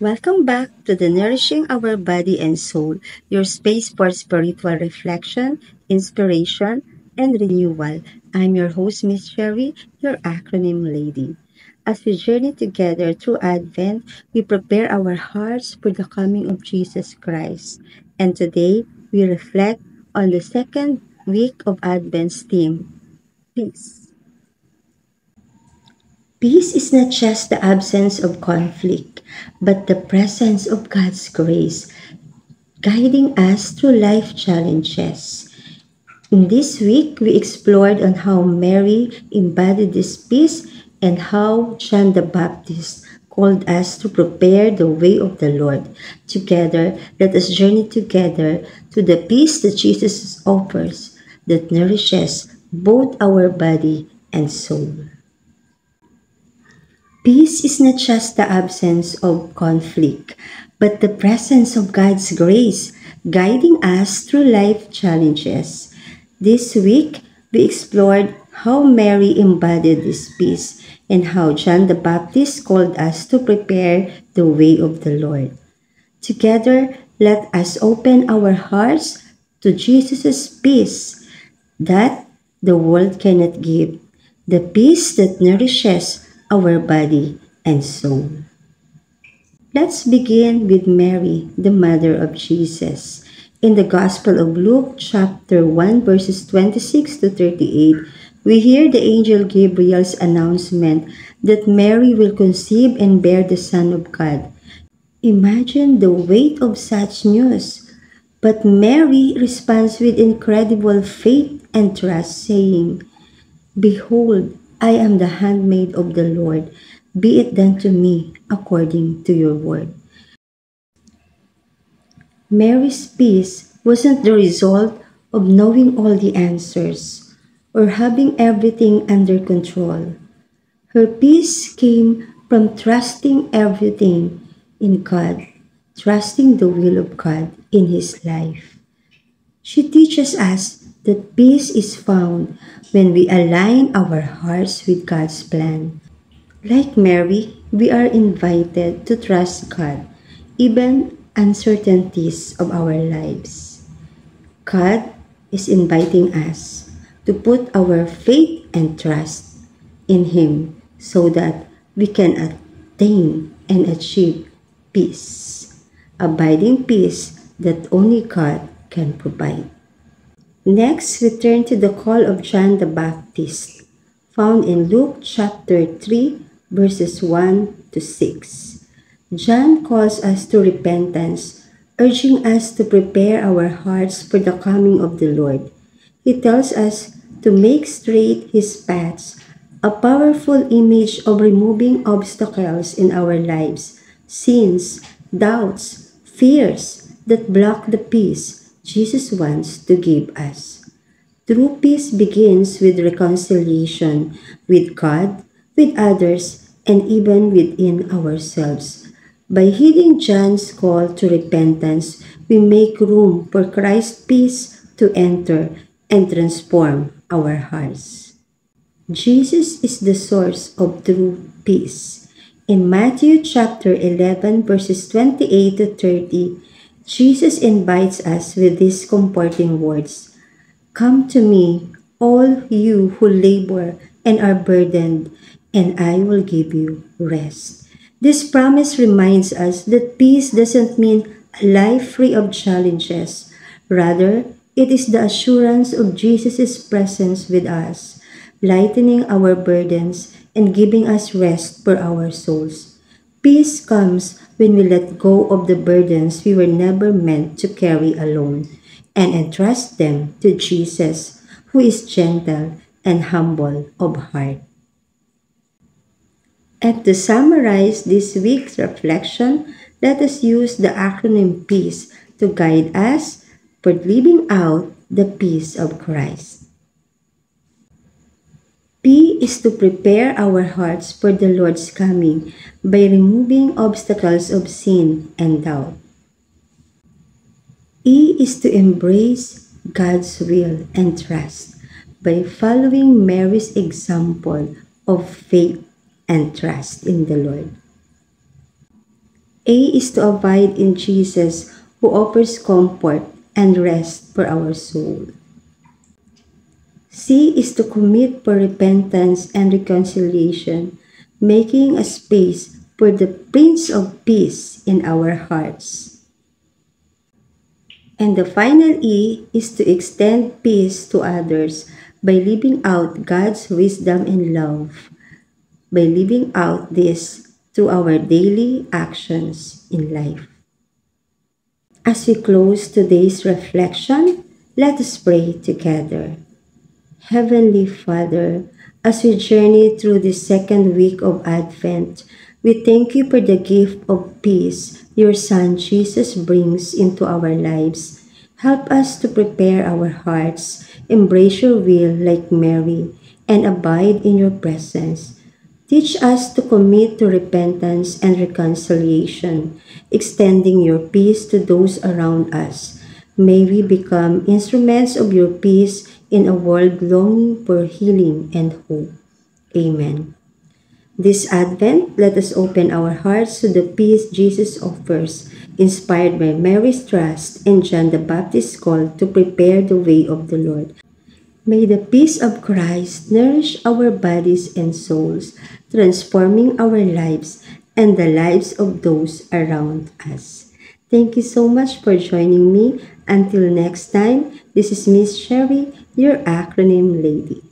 Welcome back to the Nourishing Our Body and Soul, your space for spiritual reflection, inspiration, and renewal. I'm your host, Miss Sherry, your acronym lady. As we journey together through Advent, we prepare our hearts for the coming of Jesus Christ. And today, we reflect on the second week of Advent's theme, peace. Peace is not just the absence of conflict, but the presence of God's grace guiding us through life challenges. In this week, we explored on how Mary embodied this peace and how John the Baptist called us to prepare the way of the Lord. Together, let us journey together to the peace that Jesus offers that nourishes both our body and soul. Peace is not just the absence of conflict, but the presence of God's grace guiding us through life challenges. This week, we explored how Mary embodied this peace and how John the Baptist called us to prepare the way of the Lord. Together, let us open our hearts to Jesus' peace that the world cannot give, the peace that nourishes our body and soul. Let's begin with Mary, the mother of Jesus. In the Gospel of Luke, chapter 1, verses 26 to 38, we hear the angel Gabriel's announcement that Mary will conceive and bear the Son of God. Imagine the weight of such news. But Mary responds with incredible faith and trust, saying, "Behold, I am the handmaid of the Lord. Be it done to me according to your word." Mary's peace wasn't the result of knowing all the answers or having everything under control. Her peace came from trusting everything in God, trusting the will of God in His life. She teaches us that peace is found when we align our hearts with God's plan. Like Mary, we are invited to trust God, even uncertainties of our lives. God is inviting us to put our faith and trust in Him so that we can attain and achieve peace, abiding peace that only God can provide. Next, we turn to the call of John the Baptist, found in Luke chapter 3, verses 1 to 6. John calls us to repentance, urging us to prepare our hearts for the coming of the Lord. He tells us to make straight His paths, a powerful image of removing obstacles in our lives, sins, doubts, fears that block the peace Jesus wants to give us. True peace begins with reconciliation with God, with others, and even within ourselves. By heeding John's call to repentance, we make room for Christ's peace to enter and transform our hearts. Jesus is the source of true peace. In Matthew chapter 11, verses 28 to 30, Jesus invites us with these comforting words, "Come to me, all you who labor and are burdened, and I will give you rest." This promise reminds us that peace doesn't mean a life free of challenges. Rather, it is the assurance of Jesus' presence with us, lightening our burdens and giving us rest for our souls. Peace comes when we let go of the burdens we were never meant to carry alone and entrust them to Jesus, who is gentle and humble of heart. And to summarize this week's reflection, let us use the acronym PEACE to guide us for living out the peace of Christ. P is to prepare our hearts for the Lord's coming by removing obstacles of sin and doubt. E is to embrace God's will and trust by following Mary's example of faith and trust in the Lord. A is to abide in Jesus, who offers comfort and rest for our soul. C is to commit for repentance and reconciliation, making a space for the Prince of Peace in our hearts. And the final E is to extend peace to others by living out God's wisdom and love, by living out this through our daily actions in life. As we close today's reflection, let us pray together. Heavenly Father, as we journey through this second week of Advent, we thank you for the gift of peace your Son Jesus brings into our lives. Help us to prepare our hearts, embrace your will like Mary, and abide in your presence. Teach us to commit to repentance and reconciliation, extending your peace to those around us. May we become instruments of your peace in a world longing for healing and hope. Amen. This Advent, let us open our hearts to the peace Jesus offers, inspired by Mary's trust and John the Baptist's call to prepare the way of the Lord. May the peace of Christ nourish our bodies and souls, transforming our lives and the lives of those around us. Thank you so much for joining me. Until next time, this is Miss Sherry, your acronym lady.